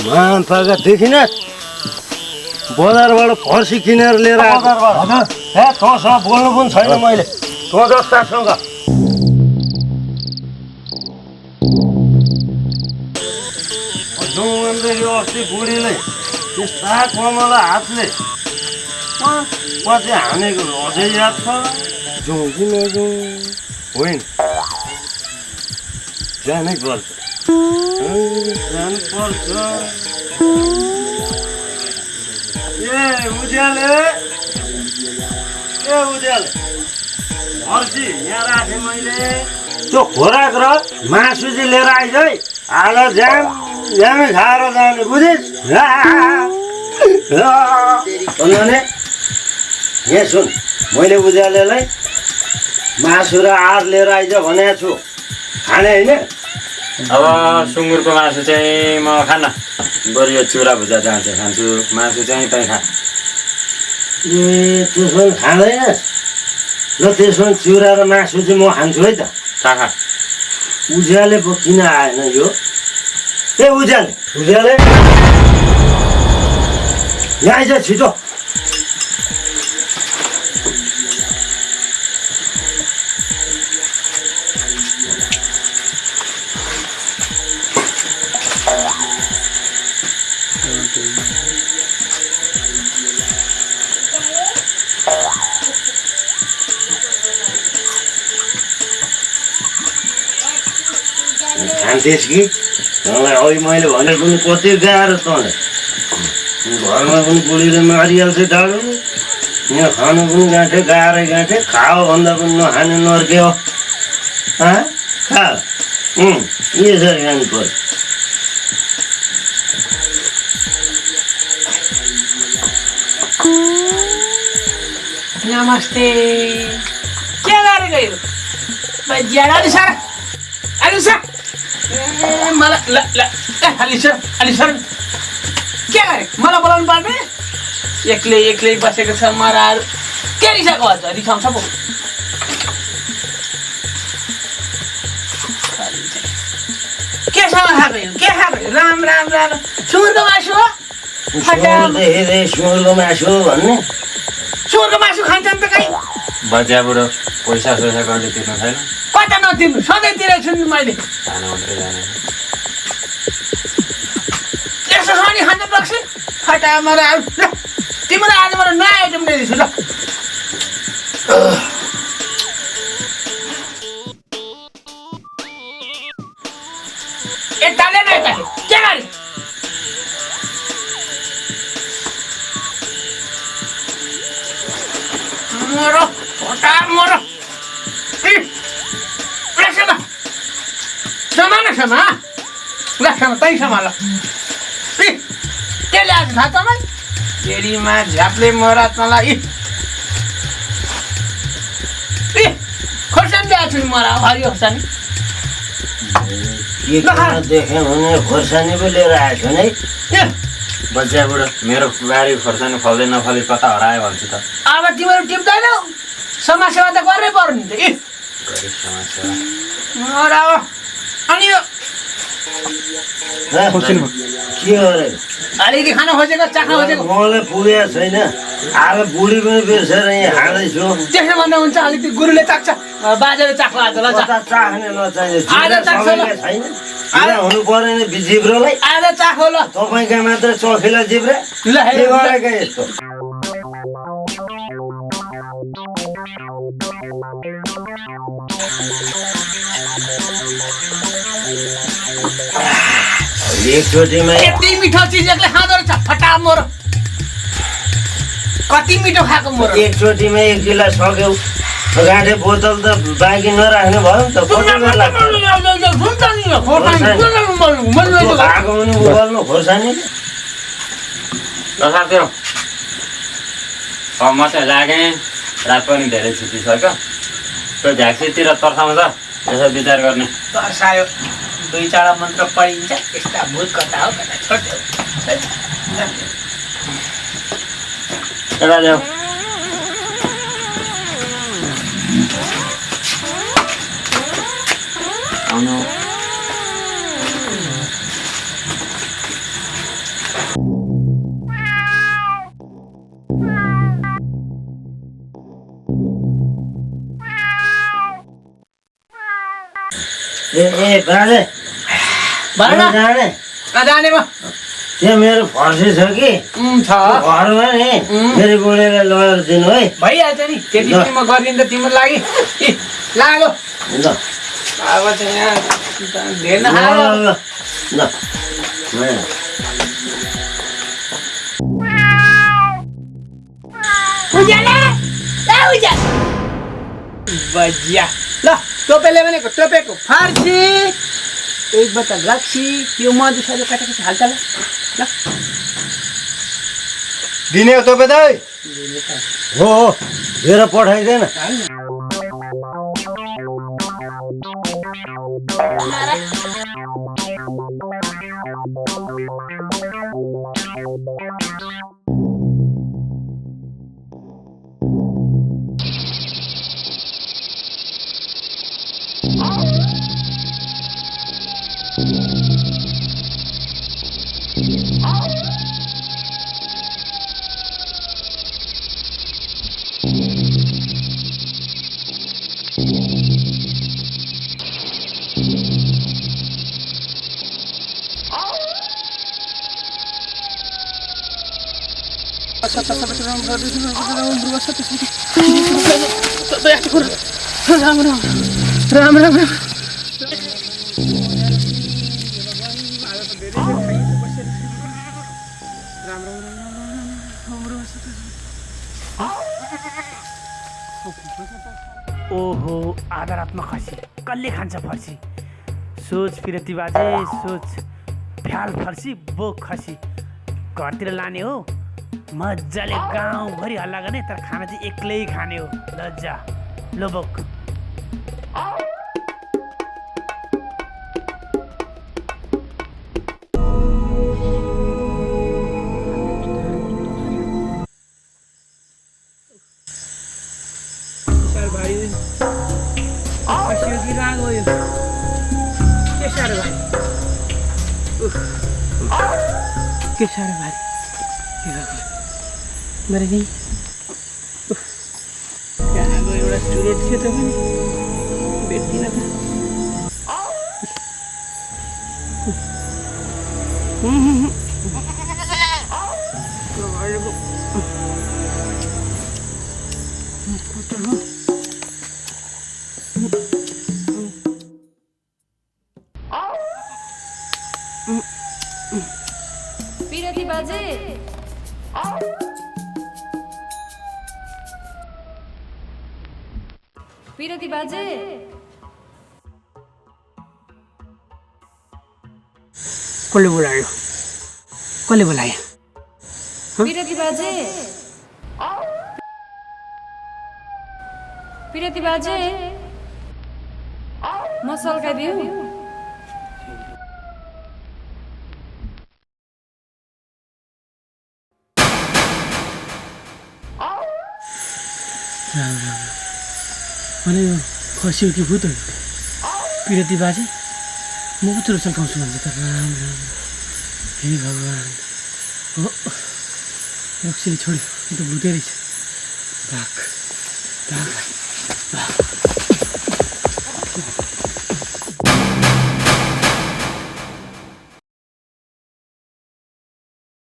मानपाका देखिन बजारबाट फर्सी किनेर लिएर हे तँसँग बोल्नु पनि छैन मैले तँ जस्तासँग यो अस्ति बुढीले त्यस्ता कमला हातले पछि हानेको अझै याद छ जाउँ कि नजाउँ होइन जानै पर्छ जानुपर्छ उज्याले फर्सी यहाँ राखेँ मैले त्यो खोराक र मासु चाहिँ लिएर आइज है आज ज्यामै खाएर जाने बुझिस् भने यहाँ सुन मैले उज्यालेलाई मासु र आँट लिएर आइज भनेको छु खाने होइन अब सुँगुरको मासु चाहिँ म खान्न बरु यो चिउरा भुजा चाहिँ खान्छु मासु चाहिँ तै खा ए त्यसो खाँदैनस् ल त्यसो चिउरा र मासु चाहिँ म खान्छु है त खा उज्याले पो किन आएन यो ए उज्याले यहाँ आइज छिटो खान्थेस् कि तँलाई अघि मैले भनेको पनि कति गाह्रो तँलाई घरमा पनि बुढीले मारिहाल्छ डाडु यहाँ खानु पनि गाँठे गाह्रै गाँठे खाओ भन्दा पनि नखाने नर्के हो खा यसरी खानु पर्छ नमस्ते के गरेको यो ज्यादा अलिसर मलाई अलिसर के गरे मलाई बोलाउनु पर्ने एक्लै बसेको छ मराहरू के रिसाएको अझ रिसाउँछ पो केसँग खाएको के खाएको राम सुँगुरको मासु हो सुँगुरको मासु भन्ने सुँगुरको मासु खान्छ नि त कहीँ बच्चा बुढो पैसा सोसा गर्दै तिर्नु छैन कता नतिर्नु सधैँ तिरेको छु नि मैले खाना मात्रै जाने यसो सनी खान्छ बक्सी फटा मरा ल तिम्रो आज मलाई नयाँ आइटम ल्याइदिन्छु ल यताले न यताले के गरे मरो फटा मरो समा तै समाल के ल्याएको थाहा तपाईँ केरीमा झ्याप्ले मरा तँलाई खोर्सानी ल्याएको छु नि मरा हरियो खोर्सानी देखेँ भने खोर्सानी पो लिएर आएको नि बच्चा बुढो मेरो बारी खोर्सानी फल्दै नफली कता हरायो भन्छु त अब तिमीहरू टिप्दैनौ समाजसेवा त गर्नै पर्यो नि त मरा हो अनि यो के गरे अलिकति खान खोजेको चाख्न खोजेको मलाई पुगेको छैन आज बुढी पनि बिर्सेर यहाँ खाँदैछु त्यसो भन्दा हुन्छ अलिकति गुरुले चाख्छ बाजेले चाख्ला आज ल चाख्ने नचाहिने आज चाख्छ ल छैन हुनु परेन जिब्रोलाई आज चाखो ल तपाईँका मात्र चोखिला जिब्रे ल के गरेका यस्तो एकचोटिमा यति मिठो चिज एक्लै खाँदो रहेछ फटा मोर कति मिठो खाएको मोर एकचोटिमा 1 गिलास सक्यौ गाँठे बोतल त बाँकी नराख्ने भयो नि त खोर्सानी साथीहरू म चाहिँ लागेँ रात पनि धेरै छुट्टी छ क्या त्यो झ्याक्सीतिर तर्साउँछ यसो विचार गर्ने तर्सायो 2-4 मन्त्र पढिन्छ यस्ता भूत कथा हो कता छोड्यो यता ल्याऊ आउनु ए बाजे भन न जाने जाने म त्यो मेरो फर्सी छ कि छ घरमा नि मेरो बुढीले लगेर दिनु है भइहाल्छ नि त्यति पनि म गरिदिनु त तिम्रो लागि लागो ल अब चाहिँ यहाँ धेर ल नखायो ल ल उज्याले ए उज्याले बजिया ल टोपेले भनेको टोपेको फार्सी एक बट्टा रक्सी यो मधुसले काटेको हाल्छ ल दिने हो तपाईँ दाइ हो हेर पठाइदेन राम राम ओहो आधारात्मक खसी कसले खान्छ फर्सी सोच फिरती बाजे सोच भ्याल फर्सी बोक खसी घरतिर लाने हो मजाले गाउँभरि हल्ला गर्ने तर खाना चाहिँ एक्लै खाने हो लज्जा लोबोक के साह्रो भारी मेरो नि त्यहाँको एउटा चुरोट थियो त पनि भेट्दिनँ त पिरती बाजे पिरती बाजे कसले बोलायो कसले बोलायो पिरती बाजे पिरती बाजे म सल्काइदिउँ अनि खसी हो कि भूत हो पिरती बाजे म कत्रो सल्काउँछु भन्छ त राम राम हे भगवान् हो रक्सीले छोड्यो अन्त भुतै रहेछ भाग भाग भाग